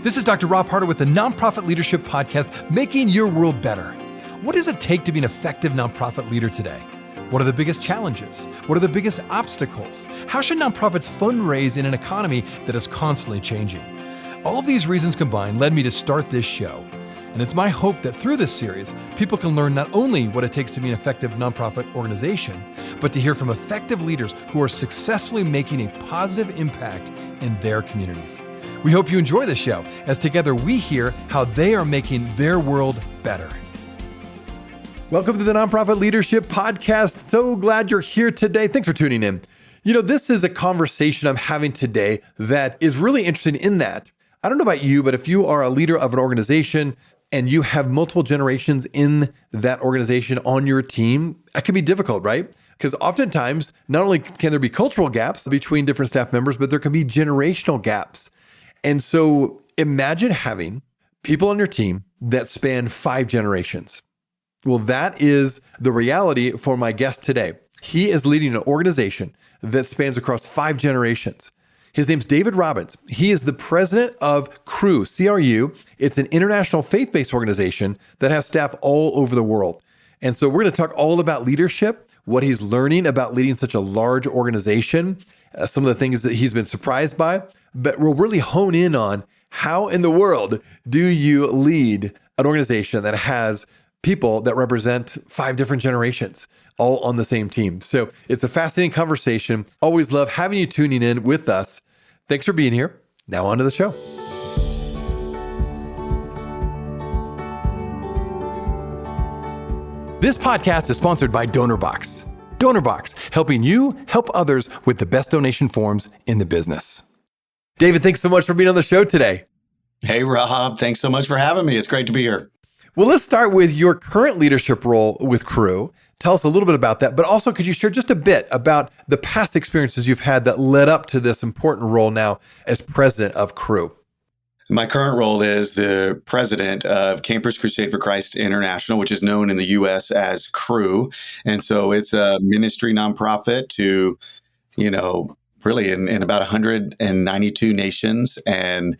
This is Dr. Rob Harder with the Nonprofit Leadership Podcast, Making Your World Better. What does it take to be an effective nonprofit leader today? What are the biggest challenges? What are the biggest obstacles? How should nonprofits fundraise in an economy that is constantly changing? All of these reasons combined led me to start this show. And it's my hope that through this series, people can learn not only what it takes to be an effective nonprofit organization, but to hear from effective leaders who are successfully making a positive impact in their communities. We hope you enjoy the show, as together we hear how they are making their world better. Welcome to the Nonprofit Leadership Podcast. So glad you're here today. Thanks for tuning in. You know, this is a conversation I'm having today that is really interesting in that, I don't know about you, but if you are a leader of an organization and you have multiple generations in that organization on your team, that can be difficult, right? Because oftentimes, not only can there be cultural gaps between different staff members, but there can be generational gaps. And so imagine having people on your team that span 5 generations. Well, that is the reality for my guest today. He is leading an organization that spans across 5 generations. His name's David Robbins. He is the president of CRU, C-R-U. It's an international faith-based organization that has staff all over the world. And so we're going to talk all about leadership, what he's learning about leading such a large organization, some of the things that he's been surprised by, but we'll really hone in on how in the world do you lead an organization that has people that represent 5 different generations all on the same team. So it's a fascinating conversation. Always love having you tuning in with us. Thanks for being here. Now on to the show. This podcast is sponsored by DonorBox. DonorBox, helping you help others with the best donation forms in the business. David, thanks so much for being on the show today. Hey, Rob. Thanks so much for having me. It's great to be here. Well, let's start with your current leadership role with CRU. Tell us a little bit about that, but also could you share just a bit about the past experiences you've had that led up to this important role now as president of CRU? My current role is the president of Campers Crusade for Christ International, which is known in the U.S. as CRU. And so it's a ministry nonprofit to, really in about 192 nations. And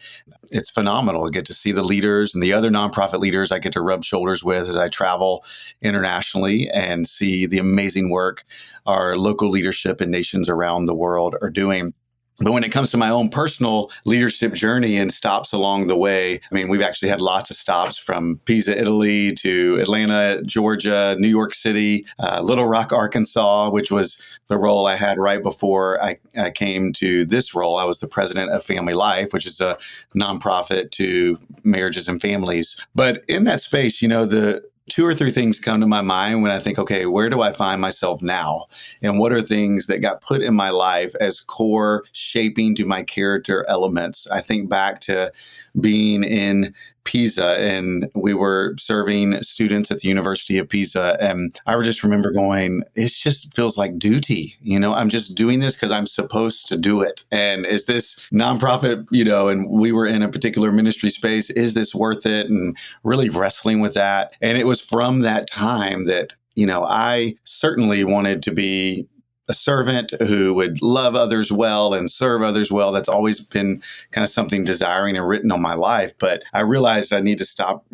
it's phenomenal. I get to see the leaders and the other nonprofit leaders I get to rub shoulders with as I travel internationally and see the amazing work our local leadership in nations around the world are doing. But when it comes to my own personal leadership journey and stops along the way, we've actually had lots of stops from Pisa, Italy to Atlanta, Georgia, New York City, Little Rock, Arkansas, which was the role I had right before I came to this role. I was the president of Family Life, which is a nonprofit to marriages and families. But in that space, the 2 or 3 things come to my mind when I think, okay, where do I find myself now? And what are things that got put in my life as core shaping to my character elements? I think back to being in Pisa, and we were serving students at the University of Pisa. And I just remember going, it just feels like duty. I'm just doing this because I'm supposed to do it. And is this nonprofit, and we were in a particular ministry space, is this worth it? And really wrestling with that. And it was from that time that, I certainly wanted to be a servant who would love others well and serve others well. That's always been kind of something desiring and written on my life. But I realized I need to stop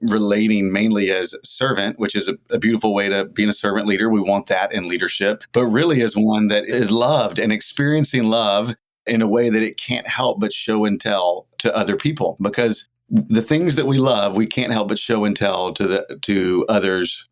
relating mainly as servant, which is a beautiful way to being a servant leader. We want that in leadership, but really as one that is loved and experiencing love in a way that it can't help but show and tell to other people. Because the things that we love, we can't help but show and tell to others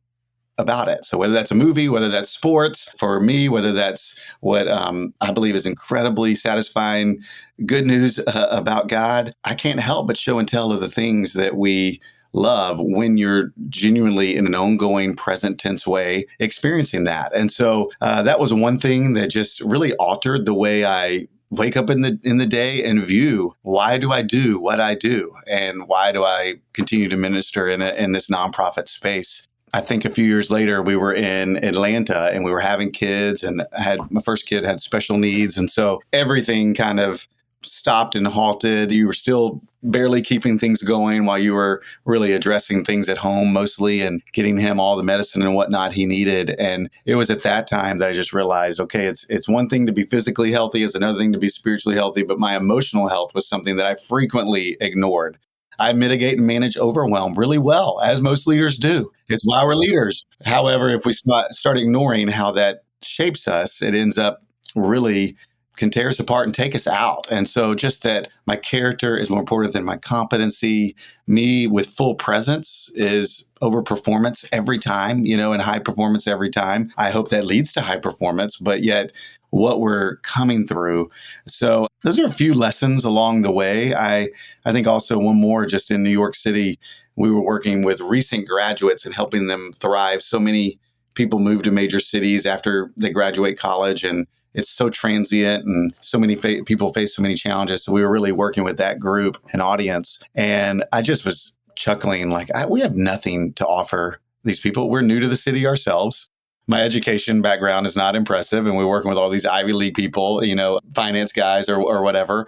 about it. So whether that's a movie, whether that's sports, for me, whether that's what I believe is incredibly satisfying good news about God, I can't help but show and tell of the things that we love when you're genuinely in an ongoing present tense way experiencing that. And so that was one thing that just really altered the way I wake up in the day and view, why do I do what I do? And why do I continue to minister in this nonprofit space? I think a few years later, we were in Atlanta and we were having kids, and my first kid had special needs. And so everything kind of stopped and halted. You were still barely keeping things going while you were really addressing things at home mostly and getting him all the medicine and whatnot he needed. And it was at that time that I just realized, okay, it's one thing to be physically healthy, it's another thing to be spiritually healthy, but my emotional health was something that I frequently ignored. I mitigate and manage overwhelm really well, as most leaders do. It's why we're leaders. However, if we start ignoring how that shapes us, it ends up really can tear us apart and take us out. And so just that my character is more important than my competency. Me with full presence is over performance every time, and high performance every time. I hope that leads to high performance, but yet what we're coming through. So those are a few lessons along the way. I think also one more, just in New York City, we were working with recent graduates and helping them thrive. So many people move to major cities after they graduate college, and it's so transient, and so many people face so many challenges. So we were really working with that group and audience. And I just was chuckling, like, we have nothing to offer these people. We're new to the city ourselves. My education background is not impressive. And we're working with all these Ivy League people, finance guys or whatever.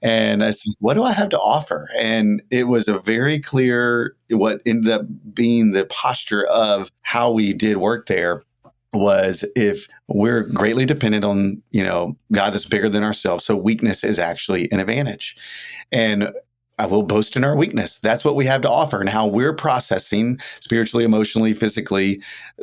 And I said, what do I have to offer? And it was a very clear, what ended up being the posture of how we did work there was, if we're greatly dependent on, God that's bigger than ourselves. So weakness is actually an advantage. And I will boast in our weakness. That's what we have to offer, and how we're processing spiritually, emotionally, physically,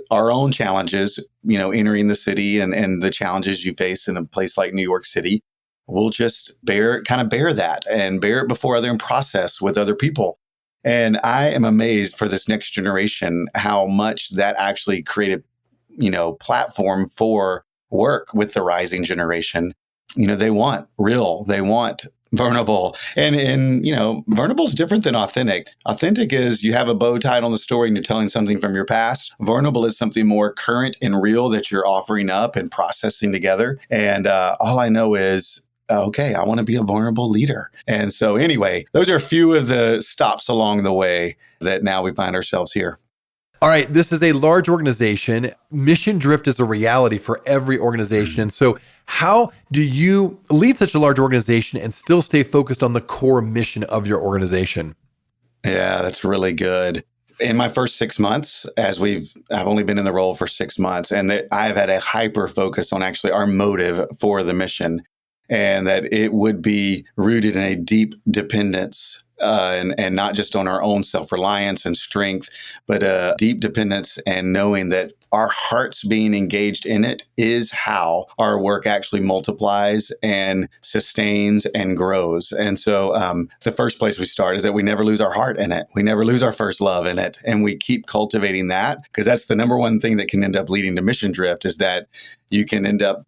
our own challenges, entering the city and the challenges you face in a place like New York City. We'll just bear that and bear it before other and process with other people. And I am amazed for this next generation, how much that actually created platform for work with the rising generation. They want real, they want vulnerable. And vulnerable is different than authentic. Authentic is you have a bow tied on the story and you're telling something from your past. Vulnerable is something more current and real that you're offering up and processing together. And all I know is, okay, I want to be a vulnerable leader. And so anyway, those are a few of the stops along the way that now we find ourselves here. All right, this is a large organization. Mission drift is a reality for every organization. So how do you lead such a large organization and still stay focused on the core mission of your organization? Yeah, that's really good. In my first 6 months, I've only been in the role for 6 months, and I've had a hyper focus on actually our motive for the mission, and that it would be rooted in a deep dependence and not just on our own self-reliance and strength, but a deep dependence and knowing that our hearts being engaged in it is how our work actually multiplies and sustains and grows. And so the first place we start is that we never lose our heart in it. We never lose our first love in it. And we keep cultivating that, because that's the number one thing that can end up leading to mission drift, is that you can end up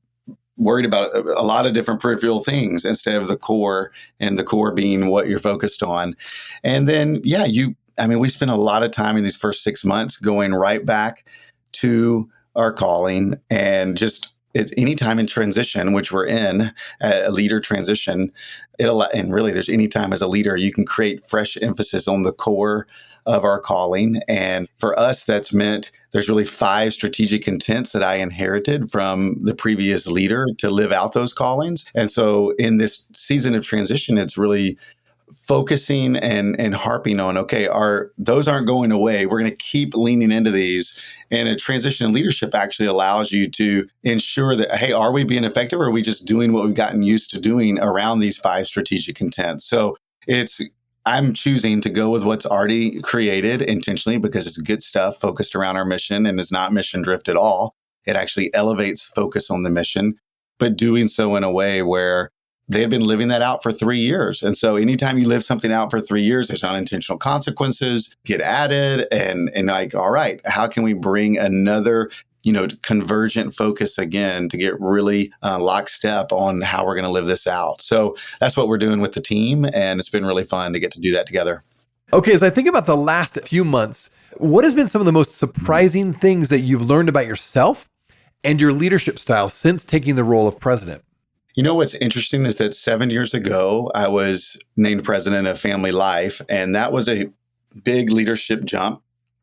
worried about a lot of different peripheral things instead of the core, and the core being what you're focused on. And then, we spent a lot of time in these first 6 months going right back to our calling, and just any time in transition, which we're in a leader transition, and really there's any time as a leader, you can create fresh emphasis on the core of our calling. And for us, that's meant there's really 5 strategic intents that I inherited from the previous leader to live out those callings. And so in this season of transition, it's really focusing and harping on, okay, those aren't going away. We're going to keep leaning into these. And a transition in leadership actually allows you to ensure that, hey, are we being effective, or are we just doing what we've gotten used to doing around these 5 strategic intents? So I'm choosing to go with what's already created intentionally, because it's good stuff focused around our mission, and it's not mission drift at all. It actually elevates focus on the mission, but doing so in a way where they had been living that out for 3 years. And so anytime you live something out for 3 years, there's unintentional consequences get added, and like, all right, how can we bring another convergent focus again to get really lockstep on how we're going to live this out. So that's what we're doing with the team. And it's been really fun to get to do that together. Okay, as I think about the last few months, what has been some of the most surprising things that you've learned about yourself and your leadership style since taking the role of president? What's interesting is that 7 years ago, I was named president of Family Life, and that was a big leadership jump.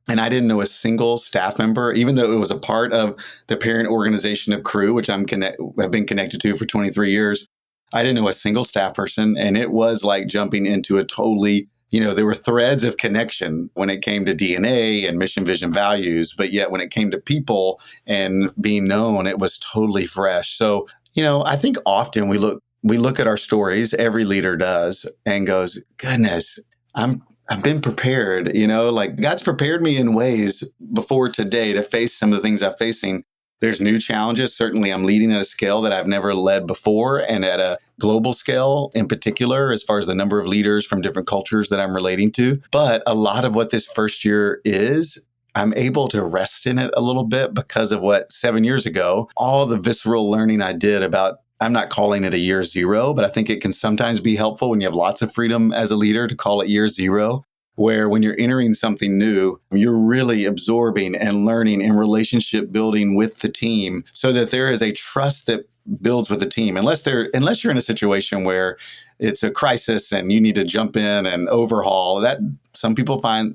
And I didn't know a single staff member, even though it was a part of the parent organization of Crew, which have been connected to for 23 years. I didn't know a single staff person. And it was like jumping into a totally, there were threads of connection when it came to DNA and mission, vision, values. But yet when it came to people and being known, it was totally fresh. So, I think often we look at our stories, every leader does, and goes, goodness, I've been prepared, like God's prepared me in ways before today to face some of the things I'm facing. There's new challenges. Certainly I'm leading at a scale that I've never led before, and at a global scale in particular, as far as the number of leaders from different cultures that I'm relating to. But a lot of what this first year is, I'm able to rest in it a little bit because of what 7 years ago, all the visceral learning I did about, I'm not calling it a year zero, but I think it can sometimes be helpful when you have lots of freedom as a leader to call it year zero, where when you're entering something new, you're really absorbing and learning and relationship building with the team so that there is a trust that builds with the team. Unless you're in a situation where it's a crisis and you need to jump in and overhaul, that some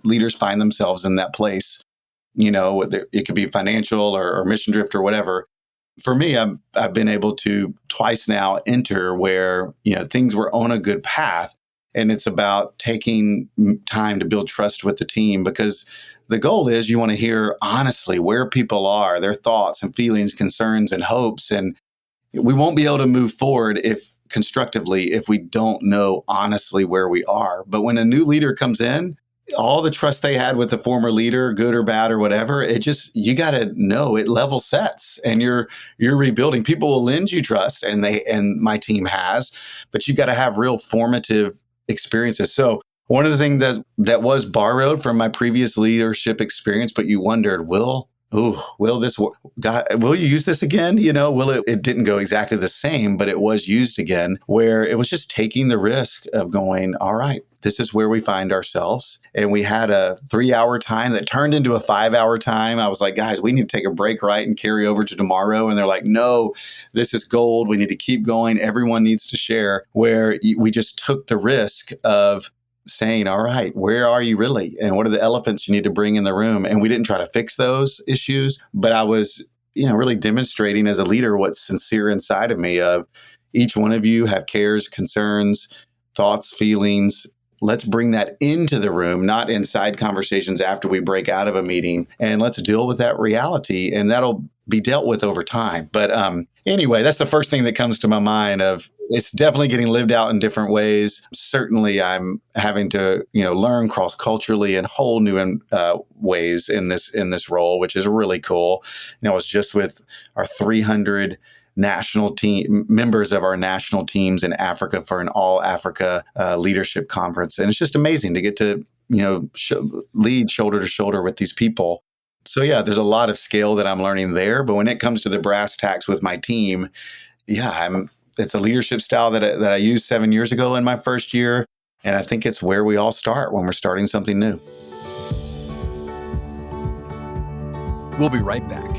leaders find themselves in that place. It could be financial or mission drift or whatever. For me, I've been able to twice now enter where, things were on a good path. And it's about taking time to build trust with the team, because the goal is you want to hear honestly where people are, their thoughts and feelings, concerns and hopes. And we won't be able to move forward constructively if we don't know honestly where we are. But when a new leader comes in, all the trust they had with the former leader, good or bad or whatever, you got to know it level sets, and you're rebuilding. People will lend you trust, and my team has, but you got to have real formative experiences. So one of the things that was borrowed from my previous leadership experience, but you wondered, will you use this again? It didn't go exactly the same, but it was used again, where it was just taking the risk of going, all right, this is where we find ourselves. And we had a 3-hour time that turned into a 5-hour time. I was like, guys, we need to take a break, right? And carry over to tomorrow. And they're like, no, this is gold. We need to keep going. Everyone needs to share, where we just took the risk of saying, all right, where are you really? And what are the elephants you need to bring in the room? And we didn't try to fix those issues, but I was, really demonstrating as a leader what's sincere inside of me of each one of you have cares, concerns, thoughts, feelings. Let's bring that into the room, not inside conversations after we break out of a meeting. And let's deal with that reality, and that'll be dealt with over time. But anyway, that's the first thing that comes to my mind of it's definitely getting lived out in different ways. Certainly, I'm having to, learn cross-culturally in whole new ways in this role, which is really cool. I was just with our 300 national team members of our national teams in Africa for an all Africa leadership conference. And it's just amazing to get to, lead shoulder to shoulder with these people. So yeah, there's a lot of scale that I'm learning there. But when it comes to the brass tacks with my team, it's a leadership style that I used 7 years ago in my first year. And I think it's where we all start when we're starting something new. We'll be right back.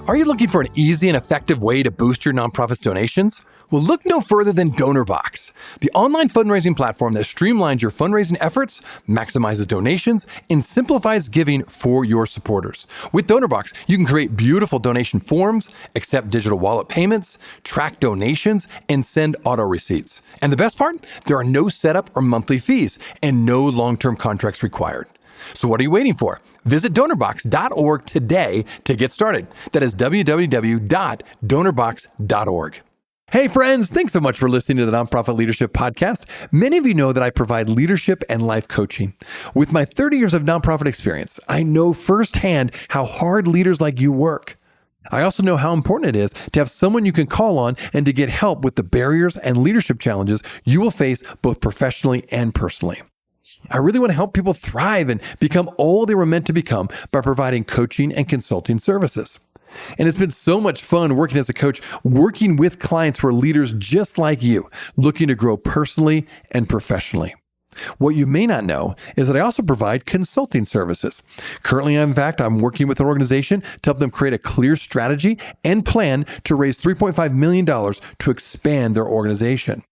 Are you looking for an easy and effective way to boost your nonprofit's donations? Well, look no further than DonorBox, the online fundraising platform that streamlines your fundraising efforts, maximizes donations, and simplifies giving for your supporters. With DonorBox, you can create beautiful donation forms, accept digital wallet payments, track donations, and send auto receipts. And the best part? There are no setup or monthly fees and no long-term contracts required. So what are you waiting for? Visit donorbox.org today to get started. That is www.donorbox.org. Hey friends, thanks so much for listening to the Nonprofit Leadership Podcast. Many of you know that I provide leadership and life coaching. With my 30 years of nonprofit experience, I know firsthand how hard leaders like you work. I also know how important it is to have someone you can call on and to get help with the barriers and leadership challenges you will face both professionally and personally. I really want to help people thrive and become all they were meant to become by providing coaching and consulting services. And it's been so much fun working as a coach, working with clients who are leaders just like you, looking to grow personally and professionally. What you may not know is that I also provide consulting services. Currently, in fact, I'm working with an organization to help them create a clear strategy and plan to raise $3.5 million to expand their organization.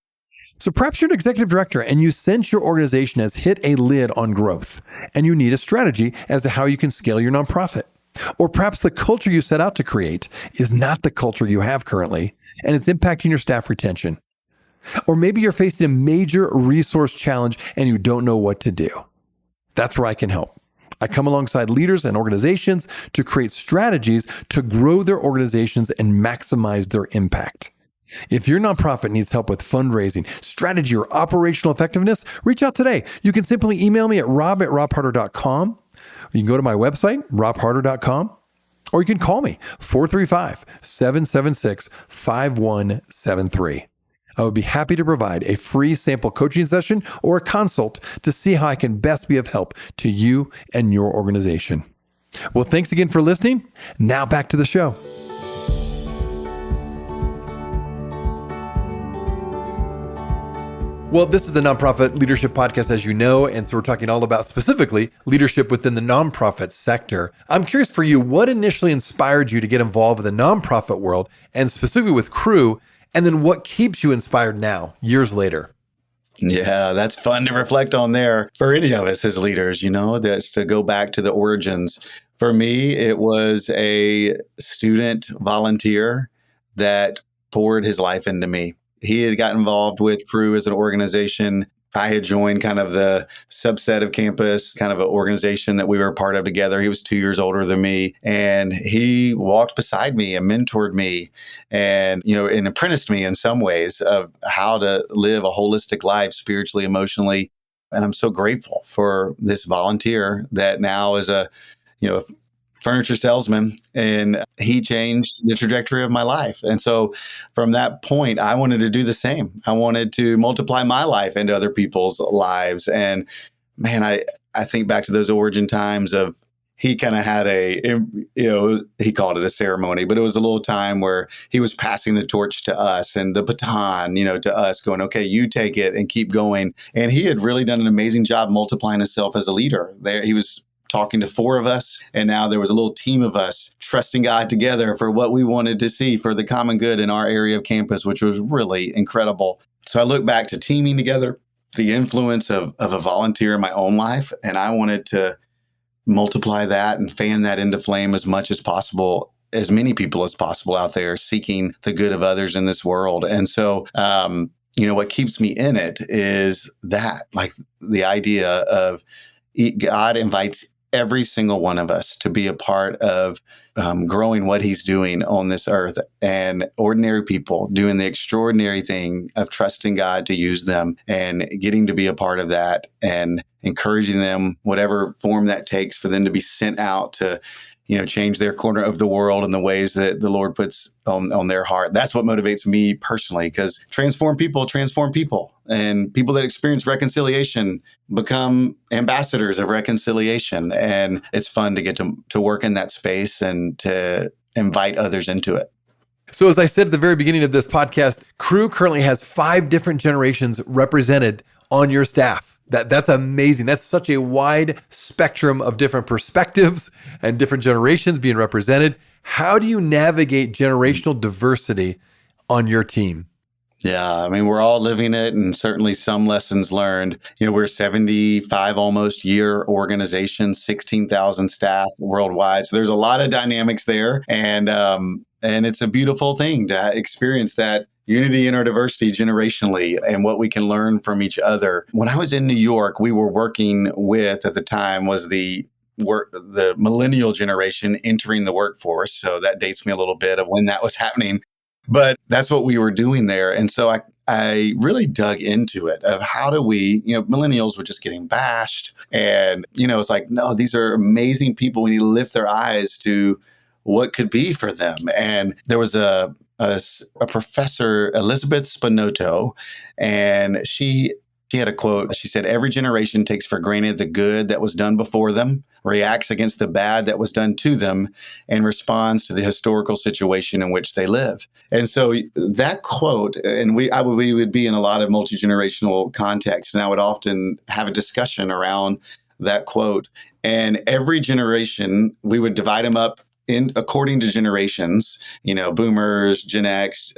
So perhaps you're an executive director and you sense your organization has hit a lid on growth and you need a strategy as to how you can scale your nonprofit. Or perhaps the culture you set out to create is not the culture you have currently and it's impacting your staff retention. Or maybe you're facing a major resource challenge and you don't know what to do. That's where I can help. I come alongside leaders and organizations to create strategies to grow their organizations and maximize their impact. If your nonprofit needs help with fundraising, strategy, or operational effectiveness, reach out today. You can simply email me at rob@robharder.com. You can go to my website, robharder.com, or you can call me, 435-776-5173. I would be happy to provide a free sample coaching session or a consult to see how I can best be of help to you and your organization. Well, thanks again for listening. Now back to the show. Well, this is a nonprofit leadership podcast, as you know, and so we're talking all about specifically leadership within the nonprofit sector. I'm curious for you, what initially inspired you to get involved with the nonprofit world and specifically with Crew? And then what keeps you inspired now, years later? Yeah, that's fun to reflect on there for any of us as leaders, that's to go back to the origins. For me, it was a student volunteer that poured his life into me. He had got involved with Crew as an organization. I had joined kind of the subset of campus, kind of an organization that we were a part of together. He was 2 years older than me, and he walked beside me and mentored me and apprenticed me in some ways of how to live a holistic life spiritually, emotionally. And I'm so grateful for this volunteer that now is a furniture salesman, and he changed the trajectory of my life. And so from that point, I wanted to do the same. I wanted to multiply my life into other people's lives. And man, I think back to those origin times of he kind of had he called it a ceremony, but it was a little time where he was passing the torch to us and the baton, to us going, okay, you take it and keep going. And he had really done an amazing job multiplying himself as a leader. There, he was talking to 4 of us, and now there was a little team of us trusting God together for what we wanted to see for the common good in our area of campus, which was really incredible. So I look back to teaming together, the influence of a volunteer in my own life, and I wanted to multiply that and fan that into flame as much as possible, as many people as possible out there seeking the good of others in this world. And so, what keeps me in it is that, like the idea of God invites every single one of us to be a part of growing what he's doing on this earth, and ordinary people doing the extraordinary thing of trusting God to use them and getting to be a part of that and encouraging them, whatever form that takes, for them to be sent out to change their corner of the world in the ways that the Lord puts on their heart. That's what motivates me personally, because transform people, and people that experience reconciliation become ambassadors of reconciliation. And it's fun to get to work in that space and to invite others into it. So as I said at the very beginning of this podcast, Crew currently has 5 different generations represented on your staff. That's amazing. That's such a wide spectrum of different perspectives and different generations being represented. How do you navigate generational diversity on your team? Yeah, I mean, we're all living it, and certainly some lessons learned. We're 75 almost year organization, 16,000 staff worldwide. So there's a lot of dynamics there, and it's a beautiful thing to experience that unity in our diversity generationally and what we can learn from each other. When I was in New York, we were working with, at the time, was the millennial generation entering the workforce. So that dates me a little bit of when that was happening. But that's what we were doing there. And so I really dug into it of how do we, millennials were just getting bashed. And, it's like, no, these are amazing people. We need to lift their eyes to what could be for them. And there was a professor, Elizabeth Spinotto, and she had a quote. She said, every generation takes for granted the good that was done before them, reacts against the bad that was done to them, and responds to the historical situation in which they live. And so that quote, and we would be in a lot of multi-generational contexts, and I would often have a discussion around that quote. And every generation, we would divide them up according to generations, boomers, Gen X,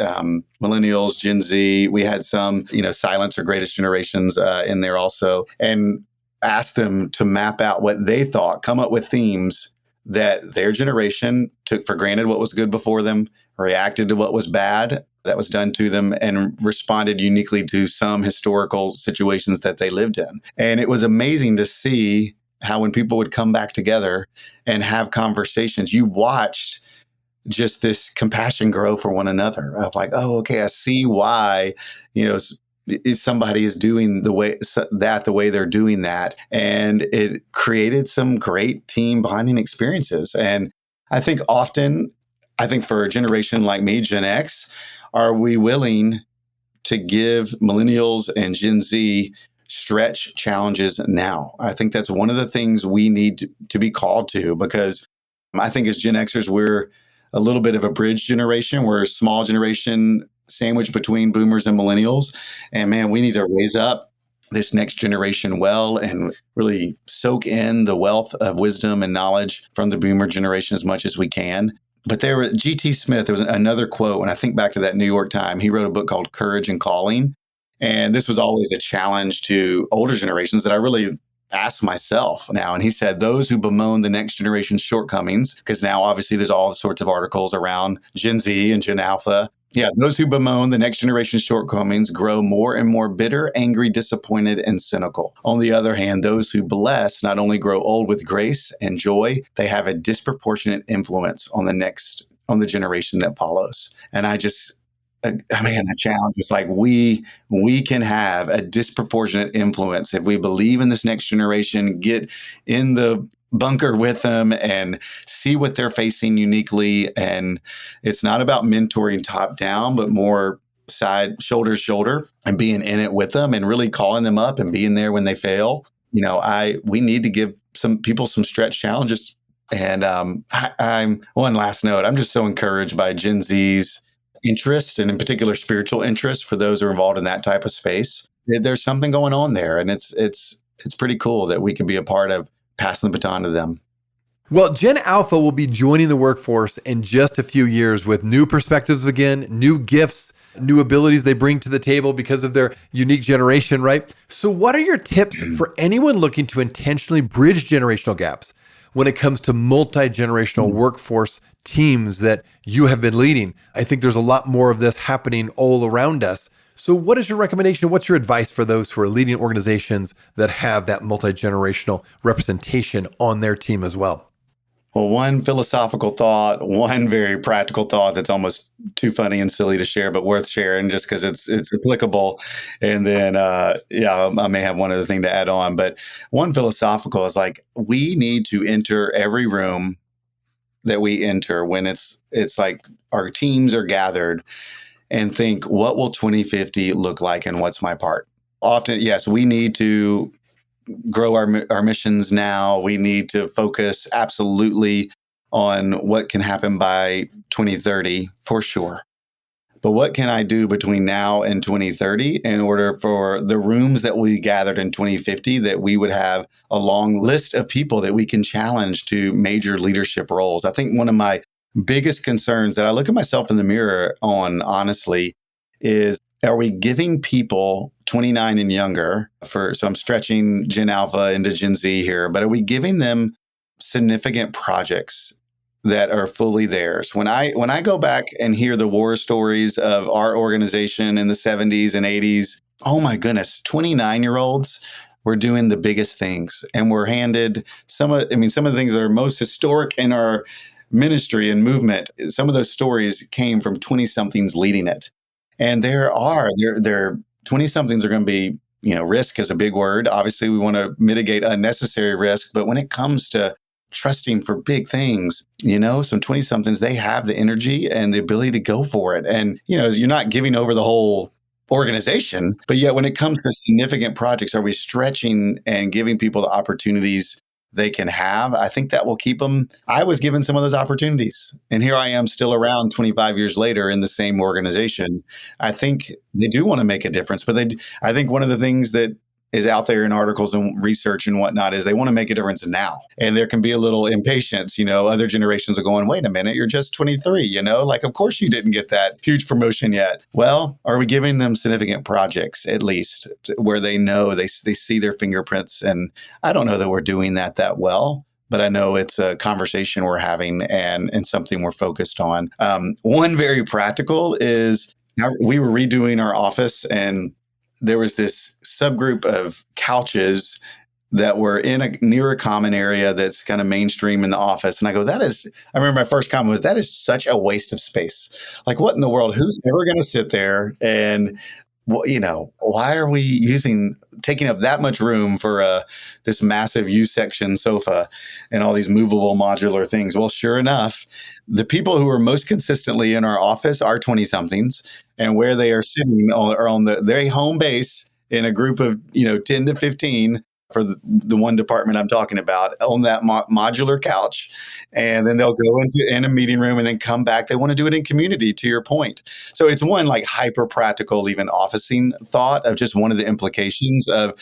millennials, Gen Z. We had some, silents or greatest generations in there also, and asked them to map out what they thought, come up with themes that their generation took for granted what was good before them, reacted to what was bad that was done to them, and responded uniquely to some historical situations that they lived in. And it was amazing to see how when people would come back together and have conversations, you watched just this compassion grow for one another of like, oh, okay, I see why, you know, somebody is doing the way they're doing that. And it created some great team bonding experiences. And I think often, I think for a generation like me, Gen X, are we willing to give millennials and Gen Z stretch challenges now? I think that's one of the things we need to be called to, because I think as Gen Xers, we're a little bit of a bridge generation. We're a small generation sandwiched between boomers and millennials. And man, we need to raise up this next generation well and really soak in the wealth of wisdom and knowledge from the boomer generation as much as we can. But there was G.T. Smith, there was another quote, when I think back to that New York Times, he wrote a book called Courage and Calling. And this was always a challenge to older generations that I really ask myself now. And he said, those who bemoan the next generation's shortcomings, because now obviously there's all sorts of articles around Gen Z and Gen Alpha. Yeah, those who bemoan the next generation's shortcomings grow more and more bitter, angry, disappointed, and cynical. On the other hand, those who bless not only grow old with grace and joy, they have a disproportionate influence on the generation that follows. And I mean, the challenge is like we can have a disproportionate influence if we believe in this next generation, get in the bunker with them and see what they're facing uniquely. And it's not about mentoring top down, but more shoulder to shoulder, and being in it with them and really calling them up and being there when they fail. You know, we need to give some people some stretch challenges. And I'm one last note. I'm just so encouraged by Gen Z's interest, and in particular spiritual interest for those who are involved in that type of space. There's something going on there, and it's pretty cool that we can be a part of passing the baton to them. Well, Gen Alpha will be joining the workforce in just a few years with new perspectives again, new gifts, new abilities they bring to the table because of their unique generation, right? So what are your tips for anyone looking to intentionally bridge generational gaps when it comes to multi-generational workforce teams that you have been leading? I think there's a lot more of this happening all around us. So what is your recommendation? What's your advice for those who are leading organizations that have that multi-generational representation on their team as well? Well, one philosophical thought, one very practical thought that's almost too funny and silly to share, but worth sharing just because it's applicable. And then, I may have one other thing to add on. But one philosophical is like, we need to enter every room that we enter when it's like our teams are gathered, and think, what will 2050 look like and what's my part? Often, yes, we need to grow our missions now. We need to focus absolutely on what can happen by 2030 for sure. But what can I do between now and 2030 in order for the rooms that we gathered in 2050, that we would have a long list of people that we can challenge to major leadership roles? I think one of my biggest concerns that I look at myself in the mirror on, honestly, is, are we giving people 29 and younger so I'm stretching Gen Alpha into Gen Z here, but are we giving them significant projects that are fully theirs? When I go back and hear the war stories of our organization in the 70s and 80s, oh my goodness, 29-year-olds were doing the biggest things, and we're handed some of the things that are most historic in our ministry and movement. Some of those stories came from 20-somethings leading it. And there 20-somethings are going to be, risk is a big word. Obviously, we want to mitigate unnecessary risk. But when it comes to trusting for big things, some 20-somethings, they have the energy and the ability to go for it. And, you're not giving over the whole organization, but yet when it comes to significant projects, are we stretching and giving people the opportunities they can have? I think that will keep them. I was given some of those opportunities, and here I am still around 25 years later in the same organization. I think they do want to make a difference, but I think one of the things that is out there in articles and research and whatnot is they want to make a difference now. And there can be a little impatience. Other generations are going, wait a minute, you're just 23, like, of course you didn't get that huge promotion yet. Well, are we giving them significant projects, at least, where they know they see their fingerprints? And I don't know that we're doing that well. but I know it's a conversation we're having and something we're focused on. One very practical is we were redoing our office, and there was this subgroup of couches that were in a near a common area that's kind of mainstream in the office. And I go, I remember my first comment was, that is such a waste of space. Like, what in the world? Who's ever going to sit there? And, why are we taking up that much room for this massive U section sofa and all these movable modular things? Well, sure enough, the people who are most consistently in our office are 20 somethings, and where they are sitting are on the very home base in a group of, 10 to 15 for the one department I'm talking about on that modular couch. And then they'll go in a meeting room and then come back. They want to do it in community, to your point. So it's one like hyper practical, even officing thought of just one of the implications of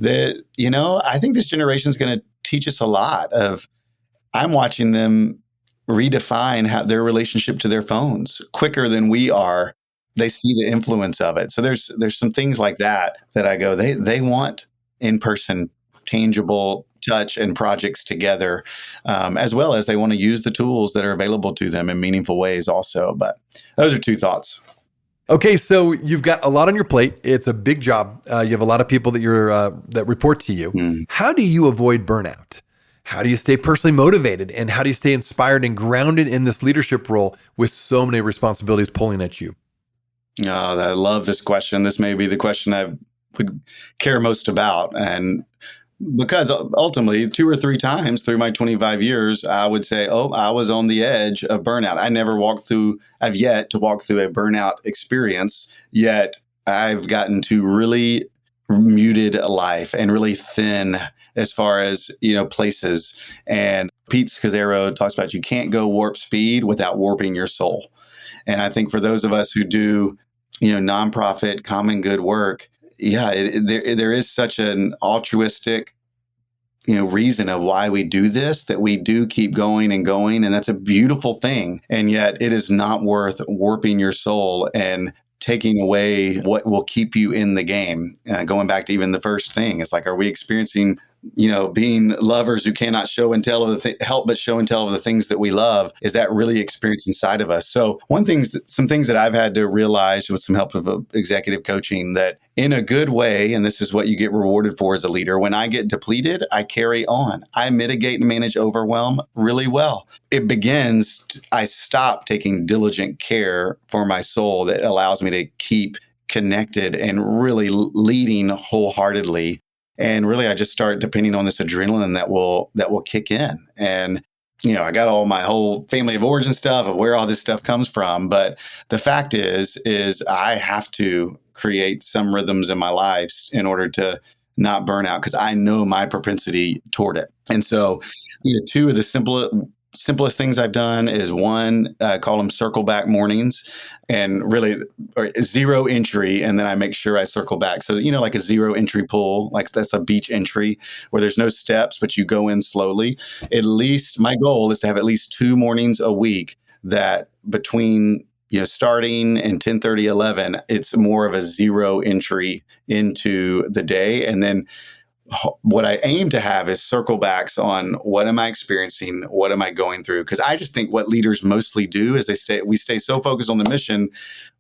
I think this generation is going to teach us a lot of, I'm watching them redefine their relationship to their phones quicker than we are. They see the influence of it. So there's some things like that I go, they want in-person, tangible touch and projects together, as well as they want to use the tools that are available to them in meaningful ways also. But those are two thoughts. Okay, so you've got a lot on your plate. It's a big job. You have a lot of people that report to you. Mm. How do you avoid burnout? How do you stay personally motivated? And how do you stay inspired and grounded in this leadership role with so many responsibilities pulling at you? Oh, I love this question. This may be the question I would care most about. And because ultimately, 2 or 3 times through my 25 years, I would say, I was on the edge of burnout. I've yet to walk through a burnout experience, yet I've gotten to really muted life and really thin as far as, places. And Pete Scazzaro talks about, you can't go warp speed without warping your soul. And I think for those of us who do, nonprofit, common good work, there is such an altruistic, reason of why we do this, that we do keep going and going. And that's a beautiful thing. And yet it is not worth warping your soul and taking away what will keep you in the game. Going back to even the first thing, it's like, are we experiencing, being lovers who cannot show and tell of help but show and tell of the things that we love? Is that really experienced inside of us? So some things that I've had to realize with some help of executive coaching, that in a good way, and this is what you get rewarded for as a leader, when I get depleted, I carry on. I mitigate and manage overwhelm really well. I stop taking diligent care for my soul that allows me to keep connected and really leading wholeheartedly. And really, I just start depending on this adrenaline that will kick in. And, I got all my whole family of origin stuff of where all this stuff comes from. But the fact is I have to create some rhythms in my life in order to not burn out, because I know my propensity toward it. And so, 2 of the simplest things I've done is, one, I call them circle back mornings, and really zero entry. And then I make sure I circle back. So, like a zero entry pool, like that's a beach entry where there's no steps, but you go in slowly. At least my goal is to have at least 2 mornings a week that between, starting and 10:30, 11, it's more of a zero entry into the day. And then what I aim to have is circle backs on, what am I experiencing? What am I going through? Because I just think what leaders mostly do is we stay so focused on the mission,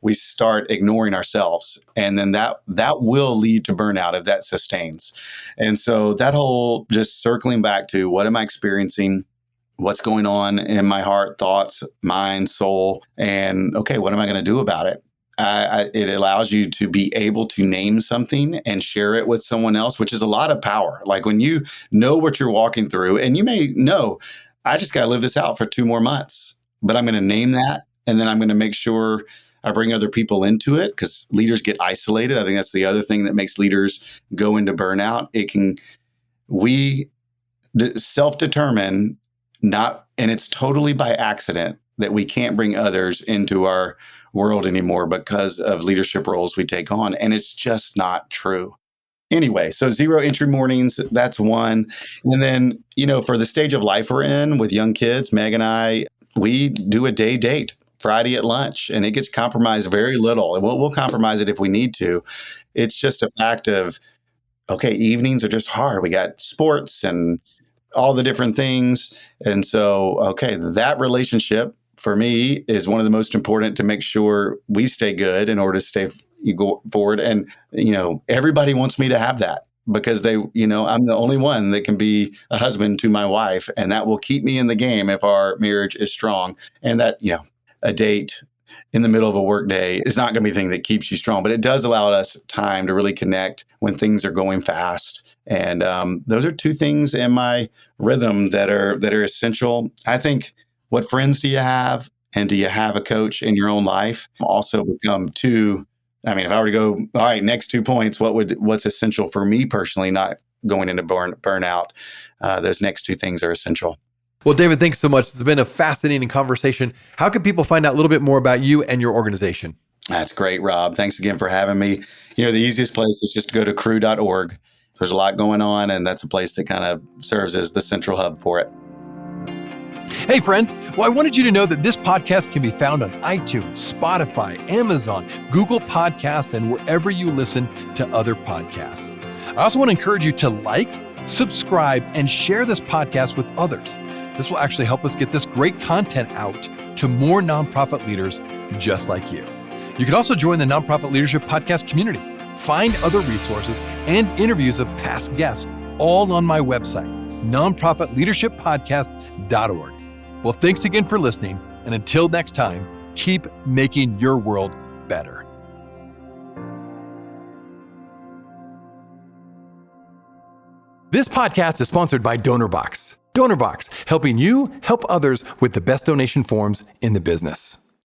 we start ignoring ourselves. And then that will lead to burnout if that sustains. And so that whole just circling back to, what am I experiencing? What's going on in my heart, thoughts, mind, soul? And okay, what am I going to do about it? It allows you to be able to name something and share it with someone else, which is a lot of power. Like when you know what you're walking through, and you may know, I just got to live this out for 2 more months, but I'm going to name that. And then I'm going to make sure I bring other people into it, because leaders get isolated. I think that's the other thing that makes leaders go into burnout. We self-determine, and it's totally by accident, that we can't bring others into our world anymore because of leadership roles we take on. And it's just not true. Anyway, so zero entry mornings, that's one. And then, for the stage of life we're in with young kids, Meg and I, we do a day date Friday at lunch, and it gets compromised very little. And we'll compromise it if we need to. It's just a fact of, okay, evenings are just hard. We got sports and all the different things. And so, okay, that relationship for me is one of the most important to make sure we stay good in order to you go forward. And, everybody wants me to have that because I'm the only one that can be a husband to my wife. And that will keep me in the game if our marriage is strong. And that, a date in the middle of a work day is not going to be the thing that keeps you strong, but it does allow us time to really connect when things are going fast. And those are two things in my rhythm that are essential. I think, what friends do you have? And do you have a coach in your own life? Also become two. I mean, if I were to go, all right, next 2 points, what's essential for me personally, not going into burnout? Those next two things are essential. Well, David, thanks so much. It's been a fascinating conversation. How can people find out a little bit more about you and your organization? That's great, Rob. Thanks again for having me. The easiest place is just to go to crew.org. There's a lot going on, and that's a place that kind of serves as the central hub for it. Hey, friends. Well, I wanted you to know that this podcast can be found on iTunes, Spotify, Amazon, Google Podcasts, and wherever you listen to other podcasts. I also want to encourage you to like, subscribe, and share this podcast with others. This will actually help us get this great content out to more nonprofit leaders just like you. You can also join the Nonprofit Leadership Podcast community. Find other resources and interviews of past guests all on my website, nonprofitleadershippodcast.org. Well, thanks again for listening. And until next time, keep making your world better. This podcast is sponsored by DonorBox. DonorBox, helping you help others with the best donation forms in the business.